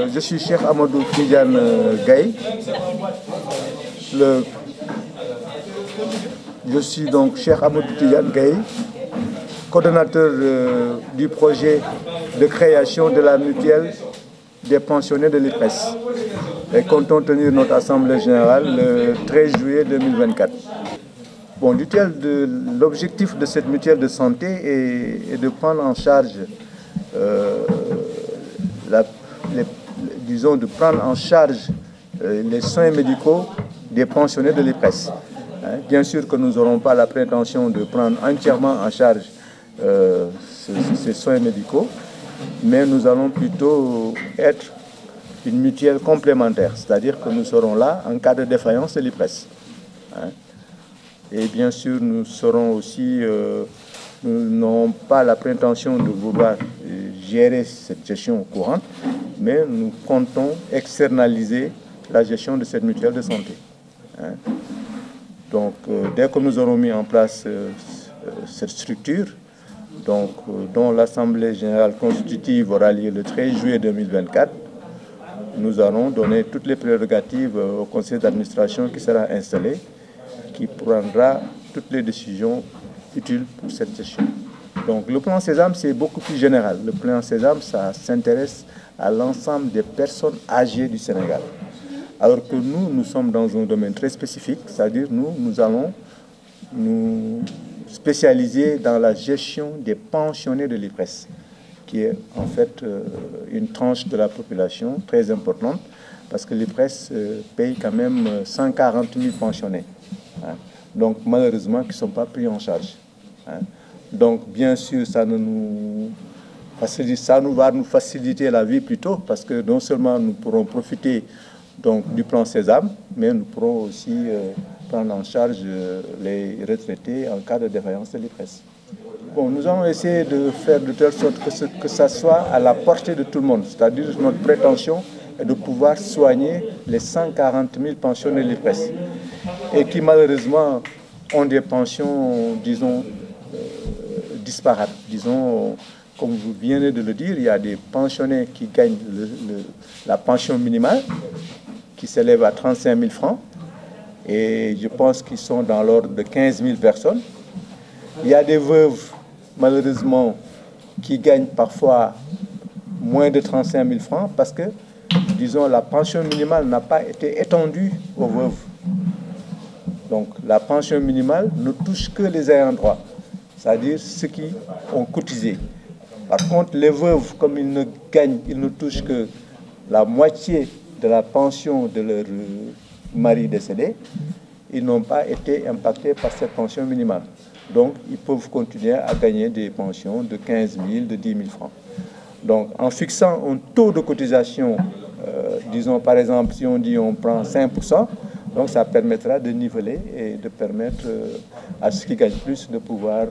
Je suis Cheikh Amadou Tidiane Gaye. Je suis donc Cheikh Amadou Tidiane Gaye, coordonnateur du projet de création de la mutuelle des pensionnés de l'IPRES. Et comptons tenir notre assemblée générale le 13 juillet 2024. Bon, l'objectif de cette mutuelle de santé est de prendre en charge les soins médicaux des pensionnés de l'IPRES. Bien sûr que nous n'aurons pas la prétention de prendre entièrement en charge ces soins médicaux, mais nous allons plutôt être une mutuelle complémentaire, c'est-à-dire que nous serons là en cas de défaillance de l'IPRES. Et bien sûr, nous serons aussi, nous n'aurons pas la prétention de vouloir gérer cette gestion courante, mais nous comptons externaliser la gestion de cette mutuelle de santé. Donc, dès que nous aurons mis en place cette structure, dont l'Assemblée générale constitutive aura lieu le 13 juillet 2024, nous allons donner toutes les prérogatives au conseil d'administration qui sera installé, qui prendra toutes les décisions utiles pour cette gestion. Donc le plan Sésame, c'est beaucoup plus général. Le plan Sésame, ça s'intéresse à l'ensemble des personnes âgées du Sénégal. Alors que nous sommes dans un domaine très spécifique, c'est-à-dire nous allons nous spécialiser dans la gestion des pensionnés de l'IPRES, qui est en fait une tranche de la population très importante, parce que l'IPRES paye quand même 140 000 pensionnés. Donc malheureusement qui ne sont pas pris en charge. Donc bien sûr ça va nous faciliter la vie plutôt, parce que non seulement nous pourrons profiter donc du plan Sésame, mais nous pourrons aussi prendre en charge les retraités en cas de défaillance de l'IPRES. Bon, nous allons essayer de faire de telle sorte que ça soit à la portée de tout le monde, c'est-à-dire notre prétention est de pouvoir soigner les 140 000 pensionnés de l'IPRES et qui malheureusement ont des pensions, disons, disparates. Disons, comme vous venez de le dire, il y a des pensionnés qui gagnent la pension minimale qui s'élève à 35 000 francs et je pense qu'ils sont dans l'ordre de 15 000 personnes. Il y a des veuves, malheureusement, qui gagnent parfois moins de 35 000 francs parce que, disons, la pension minimale n'a pas été étendue aux veuves. Donc, la pension minimale ne touche que les ayants droit, c'est-à-dire ceux qui ont cotisé. Par contre, les veuves, comme ils ne touchent que la moitié de la pension de leur mari décédé, ils n'ont pas été impactés par cette pension minimale. Donc, ils peuvent continuer à gagner des pensions de 15 000, de 10 000 francs. Donc, en fixant un taux de cotisation, disons par exemple, si on dit on prend 5%, donc ça permettra de niveler et de permettre à ceux qui gagnent plus de pouvoir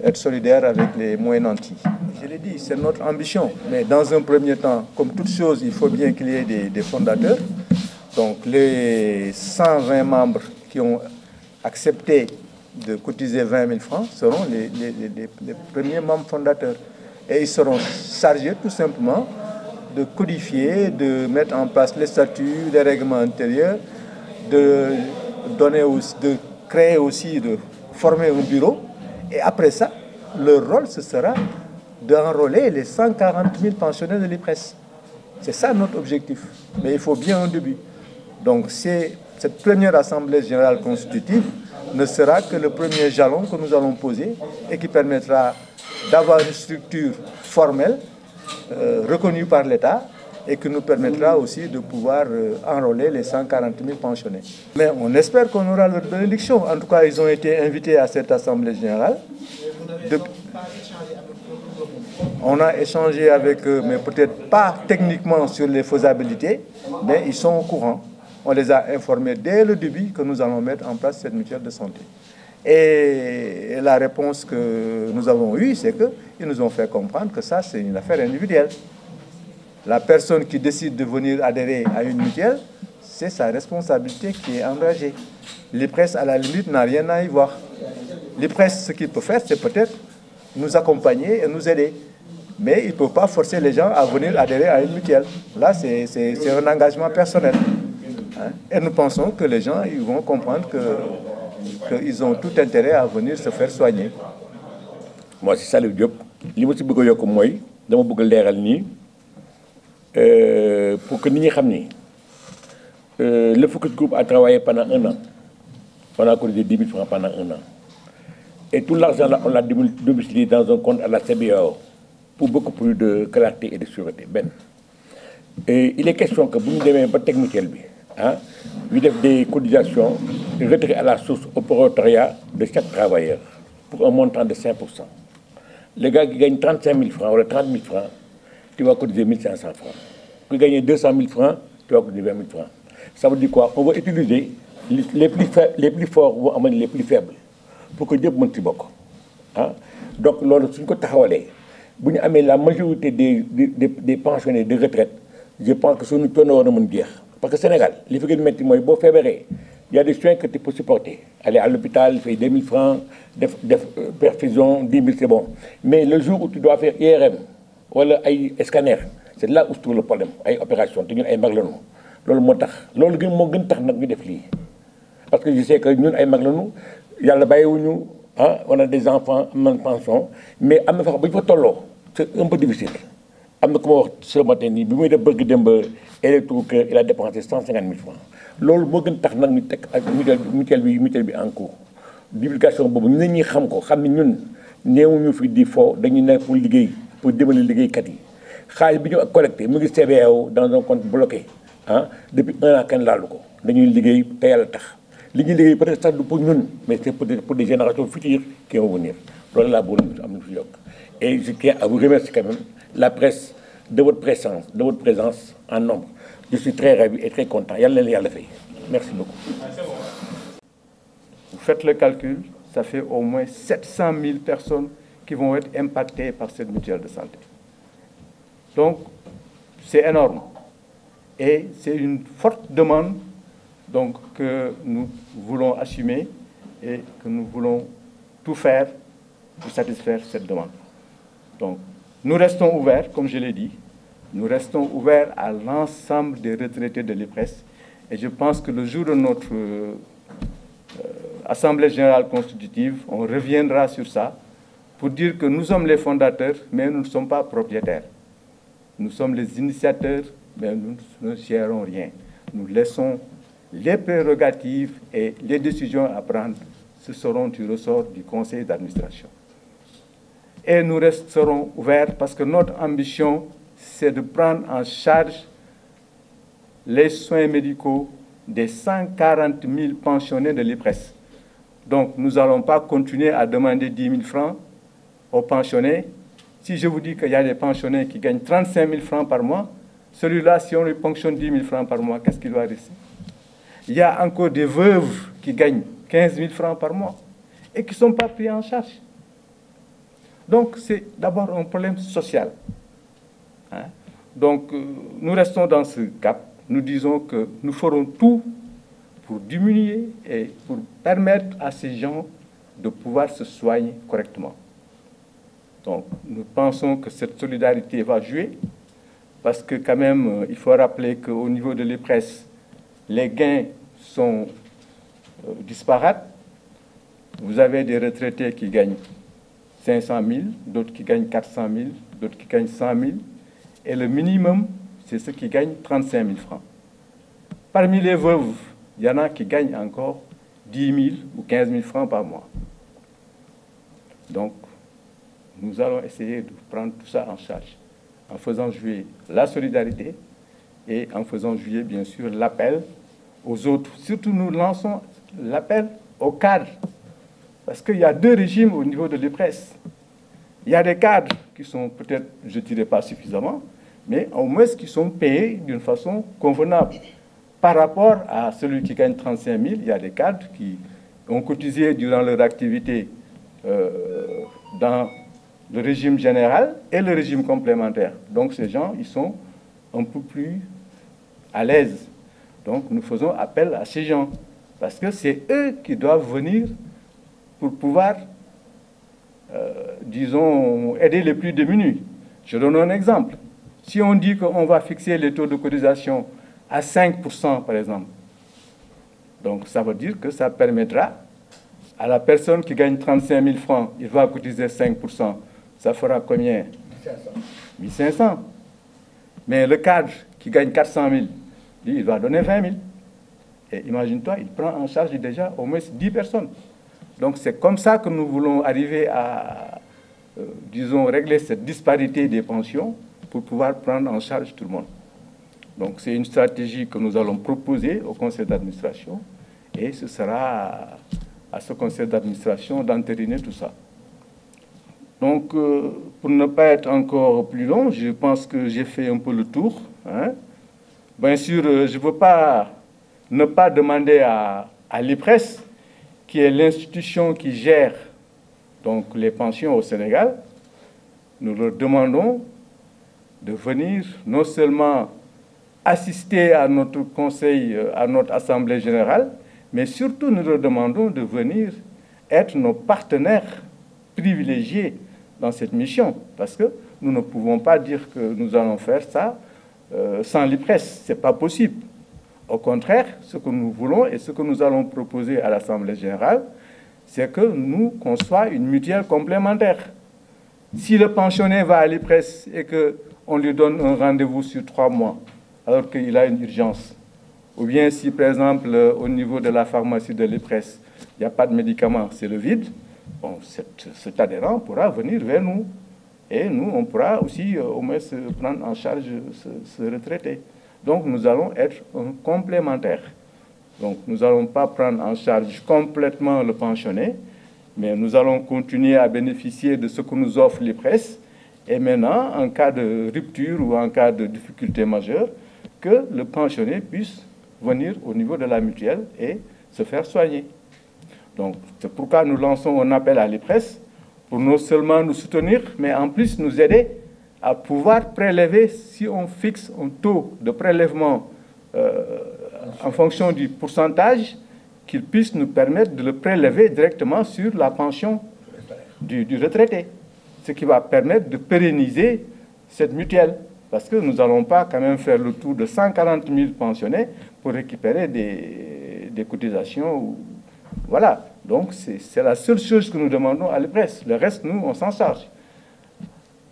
être solidaires avec les moins nantis. Je l'ai dit, c'est notre ambition. Mais dans un premier temps, comme toute chose, il faut bien qu'il y ait des fondateurs. Donc les 120 membres qui ont accepté de cotiser 20 000 francs seront les premiers membres fondateurs. Et ils seront chargés tout simplement de codifier, de mettre en place les statuts, les règlements intérieurs, de créer aussi, de former un bureau. Et après ça, leur rôle, ce sera d'enrôler les 140 000 pensionnés de l'IPRES. C'est ça notre objectif. Mais il faut bien un début. Donc cette première assemblée générale constitutive ne sera que le premier jalon que nous allons poser et qui permettra d'avoir une structure formelle reconnue par l'État et qui nous permettra aussi de pouvoir enrôler les 140 000 pensionnés. Mais on espère qu'on aura leur bénédiction. En tout cas, ils ont été invités à cette assemblée générale. On a échangé avec eux, mais peut-être pas techniquement sur les faisabilités, mais ils sont au courant. On les a informés dès le début que nous allons mettre en place cette mutuelle de santé. Et la réponse que nous avons eue, c'est qu'ils nous ont fait comprendre que ça, c'est une affaire individuelle. La personne qui décide de venir adhérer à une mutuelle, c'est sa responsabilité qui est engagée. L'IPRES, à la limite, n'a rien à y voir. L'IPRES, ce qu'il peut faire, c'est peut-être nous accompagner et nous aider. mais ils ne peuvent pas forcer les gens à venir adhérer à une mutuelle. Là, c'est un engagement personnel. Hein? Et nous pensons que les gens ils vont comprendre qu'ils ont tout intérêt à venir se faire soigner. Moi, c'est Salif Diop. Ce que je veux dire, c'est pour que nous sachions, le Focus Group a travaillé pendant 1 an. On a cotisé 10 000 francs pendant 1 an. Et tout l'argent, on l'a domicilié dans un compte à la CBAO pour beaucoup plus de clarté et de sûreté. Ben. Et il est question que vous nous devez pas technique, hein, des cotisations de retrait à la source au prolétariat de chaque travailleur pour un montant de 5%. Les gars qui gagnent 35 000 francs ou 30 000 francs, tu vas cotiser 1 500 francs. Qui gagnent 200 000 francs, tu vas cotiser 20 000 francs. Ça veut dire quoi? On va utiliser les plus forts vont amener les plus faibles pour que Dieu monte beaucoup. Hein? Donc, si nous avons la majorité des pensionnés de retraite, je pense que ce n'est pas une guerre. Parce que au Sénégal, les gens qui mettent il y a des soins que tu peux supporter. Aller à l'hôpital, faire 2 000 francs, perfusion, 10 000, c'est bon. Mais le jour où tu dois faire IRM ou un scanner, c'est là où se trouve le problème. Les opérations, tu as des maglonos. Parce que je sais que nous, les maglonos, on a des enfants, on a une pension, mais c'est un peu difficile. Ce matin, il a dépensé 150 000 francs. Loolu moo gën tax nag ñu teg ak mutuelle bi en cours divulgation boobu ñu ñi xam ko xam ni ñun néewuñu fi di fo dañuy nekk pour liggéey pour dimbali liggéeykat yi xaalis bi ñu collecté mu ngi CBAO dans un compte bloqué ah depuis 1 an kenn laalu ko dañuy liggéey te yàlla tax li ñuy liggéey peut-être sax du pour ñun mais c'est pour des générations futures qui vont venir loolu laa bëggoon am na fi yokk et je tiens à vous remercier quand même la presse de votre présence en nombre. Je suis très ravi et très content. Merci beaucoup. Vous faites le calcul, ça fait au moins 700 000 personnes qui vont être impactées par cette mutuelle de santé. Donc, c'est énorme. Et c'est une forte demande donc, que nous voulons assumer et que nous voulons tout faire pour satisfaire cette demande. Donc, nous restons ouverts, comme je l'ai dit. Nous restons ouverts à l'ensemble des retraités de l'IPRES. Et je pense que le jour de notre Assemblée générale constitutive, on reviendra sur ça pour dire que nous sommes les fondateurs, mais nous ne sommes pas propriétaires. Nous sommes les initiateurs, mais nous ne gérons rien. Nous laissons les prérogatives et les décisions à prendre. Ce seront du ressort du conseil d'administration. Et nous resterons ouverts parce que notre ambition, c'est de prendre en charge les soins médicaux des 140 000 pensionnés de l'IPRES. Donc, nous n'allons pas continuer à demander 10 000 francs aux pensionnés. Si je vous dis qu'il y a des pensionnés qui gagnent 35 000 francs par mois, celui-là, si on lui ponctionne 10 000 francs par mois, qu'est-ce qu'il va rester? Il y a encore des veuves qui gagnent 15 000 francs par mois et qui ne sont pas pris en charge. Donc, c'est d'abord un problème social. Hein? Donc, nous restons dans ce cap. Nous disons que nous ferons tout pour diminuer et pour permettre à ces gens de pouvoir se soigner correctement. Donc, nous pensons que cette solidarité va jouer parce que quand même, il faut rappeler qu'au niveau de l'IPRES, les gains sont disparates. Vous avez des retraités qui gagnent 500 000, d'autres qui gagnent 400 000, d'autres qui gagnent 100 000. Et le minimum, c'est ceux qui gagnent 35 000 francs. Parmi les veuves, il y en a qui gagnent encore 10 000 ou 15 000 francs par mois. Donc, nous allons essayer de prendre tout ça en charge, en faisant jouer la solidarité et en faisant jouer, bien sûr, l'appel aux autres. Surtout, nous lançons l'appel aux cadres. Parce qu'il y a 2 régimes au niveau de l'IPRES. Il y a des cadres qui sont peut-être, je ne dirais pas suffisamment, mais au moins qui sont payés d'une façon convenable. Par rapport à celui qui gagne 35 000, il y a des cadres qui ont cotisé durant leur activité dans le régime général et le régime complémentaire. Donc ces gens, ils sont un peu plus à l'aise. Donc nous faisons appel à ces gens, parce que c'est eux qui doivent venir pour pouvoir, disons, aider les plus démunis. Je donne un exemple. Si on dit qu'on va fixer les taux de cotisation à 5%, par exemple, donc ça veut dire que ça permettra à la personne qui gagne 35 000 francs, il va cotiser 5%. Ça fera combien? 1500. Mais le cadre qui gagne 400 000, lui, il va donner 20 000. Et imagine-toi, il prend en charge déjà au moins 10 personnes. Donc c'est comme ça que nous voulons arriver à, disons, régler cette disparité des pensions pour pouvoir prendre en charge tout le monde. Donc c'est une stratégie que nous allons proposer au conseil d'administration et ce sera à ce conseil d'administration d'entériner tout ça. Donc pour ne pas être encore plus long, je pense que j'ai fait un peu le tour. Hein. Bien sûr, je ne veux pas ne pas demander à l'IPRES, qui est l'institution qui gère donc, les pensions au Sénégal, nous leur demandons de venir non seulement assister à notre conseil, à notre assemblée générale, mais surtout nous leur demandons de venir être nos partenaires privilégiés dans cette mission, parce que nous ne pouvons pas dire que nous allons faire ça sans l'IPRES, ce n'est pas possible. Au contraire, ce que nous voulons et ce que nous allons proposer à l'Assemblée générale, c'est que nous, qu'on soit une mutuelle complémentaire. Si le pensionnaire va à l'IPRES et qu'on lui donne un rendez-vous sur 3 mois, alors qu'il a une urgence, ou bien si, par exemple, au niveau de la pharmacie de l'IPRES, il n'y a pas de médicaments, c'est le vide, bon, cet adhérent pourra venir vers nous. Et nous, on pourra aussi au moins prendre en charge ce retraité. Donc, nous allons être un complémentaire. Donc, nous n'allons pas prendre en charge complètement le pensionné, mais nous allons continuer à bénéficier de ce que nous offre l'IPRES. Et maintenant, en cas de rupture ou en cas de difficulté majeure, que le pensionné puisse venir au niveau de la mutuelle et se faire soigner. Donc, c'est pourquoi nous lançons un appel à l'IPRES pour non seulement nous soutenir, mais en plus nous aider à pouvoir prélever, si on fixe un taux de prélèvement en fonction du pourcentage, qu'il puisse nous permettre de le prélever directement sur la pension du retraité, ce qui va permettre de pérenniser cette mutuelle, parce que nous n'allons pas quand même faire le tour de 140 000 pensionnés pour récupérer des cotisations. Voilà, donc c'est la seule chose que nous demandons à l'IPRES. Le reste, nous, on s'en charge.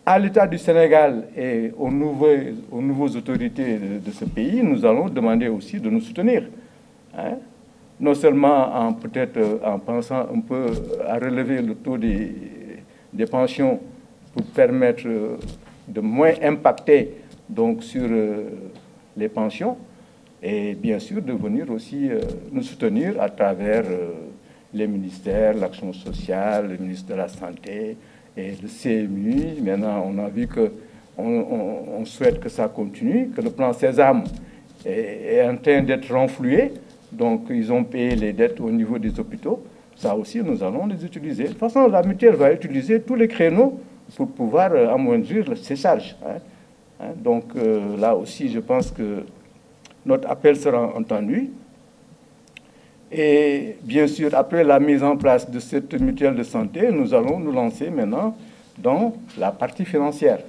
À l'État du Sénégal et aux nouvelles autorités de ce pays, nous allons demander aussi de nous soutenir. Hein? Non seulement peut-être en pensant un peu à relever le taux des pensions pour permettre de moins impacter donc, sur les pensions, et bien sûr de venir aussi nous soutenir à travers les ministères, l'action sociale, le ministre de la Santé, et le CMU. Maintenant, on a vu qu'on souhaite que ça continue, que le plan Sésame est en train d'être renfloué. Donc, ils ont payé les dettes au niveau des hôpitaux. Ça aussi, nous allons les utiliser. De toute façon, la mutuelle va utiliser tous les créneaux pour pouvoir amoindrir ses charges. Hein. Donc, là aussi, je pense que notre appel sera entendu. Et bien sûr, après la mise en place de cette mutuelle de santé, nous allons nous lancer maintenant dans la partie financière.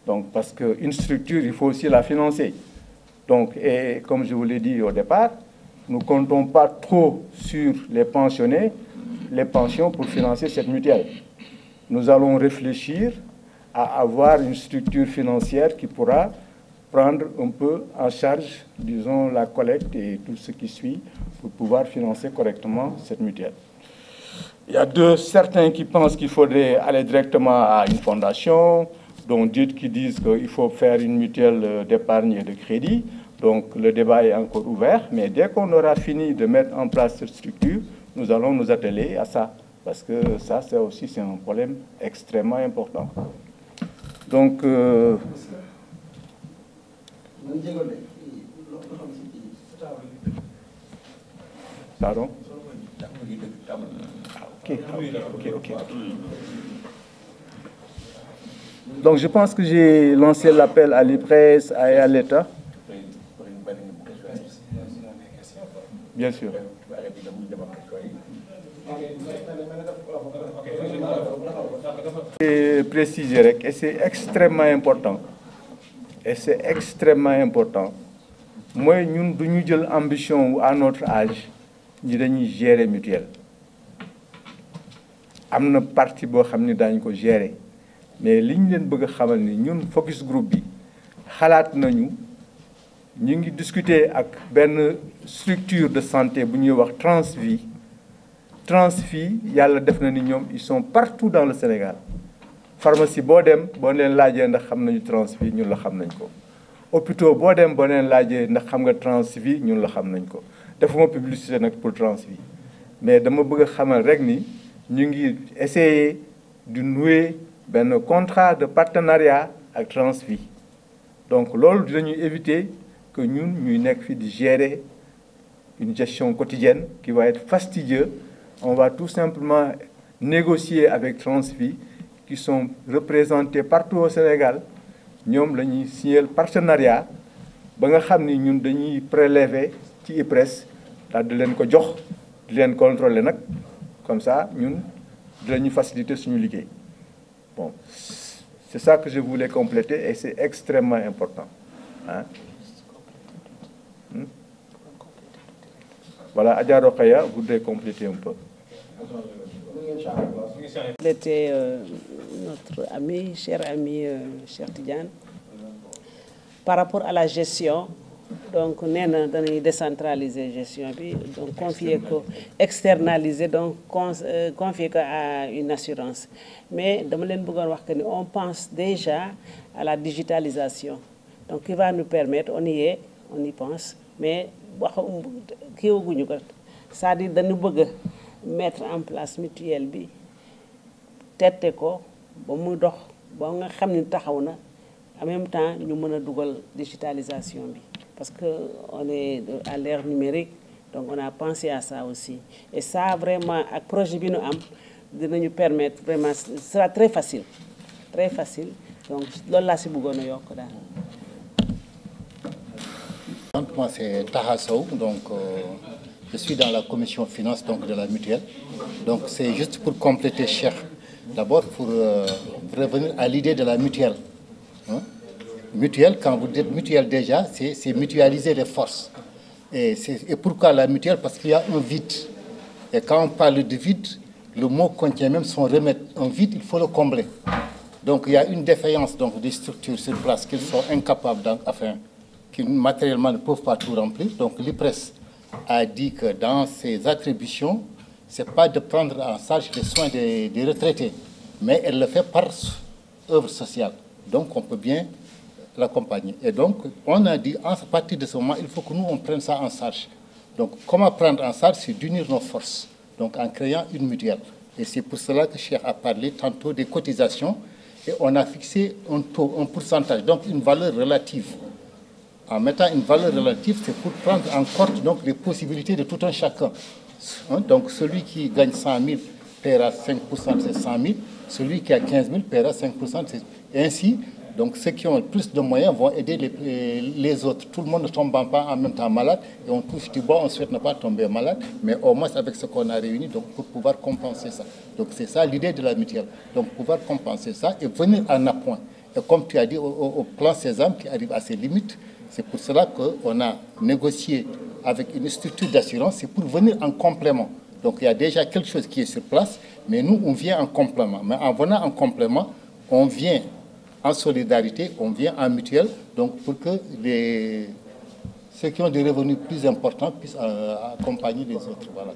Donc, parce qu'une structure, il faut aussi la financer. Donc, et comme je vous l'ai dit au départ, nous ne comptons pas trop sur les pensionnés, les pensions pour financer cette mutuelle. Nous allons réfléchir à avoir une structure financière qui pourra prendre un peu en charge, disons, la collecte et tout ce qui suit pour pouvoir financer correctement cette mutuelle. Il y a certains qui pensent qu'il faudrait aller directement à une fondation, dont d'autres qui disent qu'il faut faire une mutuelle d'épargne et de crédit. Donc le débat est encore ouvert, mais dès qu'on aura fini de mettre en place cette structure, nous allons nous atteler à ça, parce que ça, c'est aussi un problème extrêmement important. Donc... Pardon? Ok. Donc je pense que j'ai lancé l'appel à l'IPRES et à l'État. Bien sûr. Et préciser, et c'est extrêmement important, moi, nous avons une ambition à notre âge, nous devons gérer mutuelle. Nous avons une partie qui nous gérer. Mais ce que nous voulons nous, Focus Group, nous discuter avec une structure de santé qui est Transvie. Transvie, ils sont partout dans le Sénégal. Pharmacie, si vous avez une Transvie, nous le savons. Hôpitaux, si vous avez une Transvie, nous le savons. Nous avons une publicité pour Transvie. Mais je veux savoir que nous essayons de nouer un contrat de partenariat avec Transvie. Donc, nous devons éviter que nous de gérer une gestion quotidienne qui va être fastidieuse. On va tout simplement négocier avec Transvie, qui sont représentés partout au Sénégal. Nous avons signé le partenariat. Nous avons prélevé l'IPRES, de les contrôler. Comme ça, nous devons faciliter ce liggéey. Bon, c'est ça que je voulais compléter et c'est extrêmement important. Hein? Voilà, Adja Rokhaya voudrait compléter un peu. C'était notre ami, cher Cheikh Tidiane, par rapport à la gestion. Donc, nous avons décentralisé la gestion, donc confier, externaliser, donc confier à une assurance. Mais on pense déjà à la digitalisation, donc qui va nous permettre, on y pense, mais c'est-à-dire que nous voulons mettre en place mutuelle, tête ko, en même temps, nous avons la digitalisation. Parce qu'on est à l'ère numérique, donc on a pensé à ça aussi. Et ça, vraiment, avec le projet que nous avons, de nous permettre, vraiment, ce sera très facile. Très facile. Donc, là, c'est beaucoup de Moi, c'est Taha Sow, donc je suis dans la commission finance donc, de la mutuelle. Donc, c'est juste pour compléter, cher. D'abord, pour revenir à l'idée de la mutuelle. Hein? Mutuelle, quand vous dites mutuelle déjà, c'est mutualiser les forces. Et pourquoi la mutuelle? Parce qu'il y a un vide. Et quand on parle de vide, le mot contient même son remède. Un vide, il faut le combler. Donc il y a une défaillance donc, des structures sur place qu'ils sont incapables, qui matériellement ne peuvent pas tout remplir. Donc l'IPRES a dit que dans ses attributions, ce n'est pas de prendre en charge les soins des retraités, mais elle le fait par œuvre sociale. Donc on peut bien l'accompagner. Et donc, on a dit, à partir de ce moment, il faut que nous, on prenne ça en charge. Donc, comment prendre en charge? C'est d'unir nos forces, donc en créant une mutuelle. Et c'est pour cela que Cheikh a parlé tantôt des cotisations, et on a fixé un taux, un pourcentage, donc une valeur relative. En mettant une valeur relative, c'est pour prendre en compte donc, les possibilités de tout un chacun. Hein? Donc, celui qui gagne 100 000 paiera 5%, c'est 100 000. Celui qui a 15 000 paiera 5%, c'est ainsi. Donc ceux qui ont le plus de moyens vont aider les autres. Tout le monde ne tombe pas en même temps malade et on touche du bois, on souhaite ne pas tomber malade, mais au moins avec ce qu'on a réuni donc, pour pouvoir compenser ça. Donc c'est ça l'idée de la mutuelle. Donc pouvoir compenser ça et venir en appoint. Et comme tu as dit, au plan Sésame qui arrive à ses limites, c'est pour cela qu'on a négocié avec une structure d'assurance, c'est pour venir en complément. Donc il y a déjà quelque chose qui est sur place, mais nous on vient en complément. Mais en venant en complément, on vient en solidarité, on vient en mutuelle, donc pour que ceux qui ont des revenus plus importants puissent accompagner les autres. Voilà.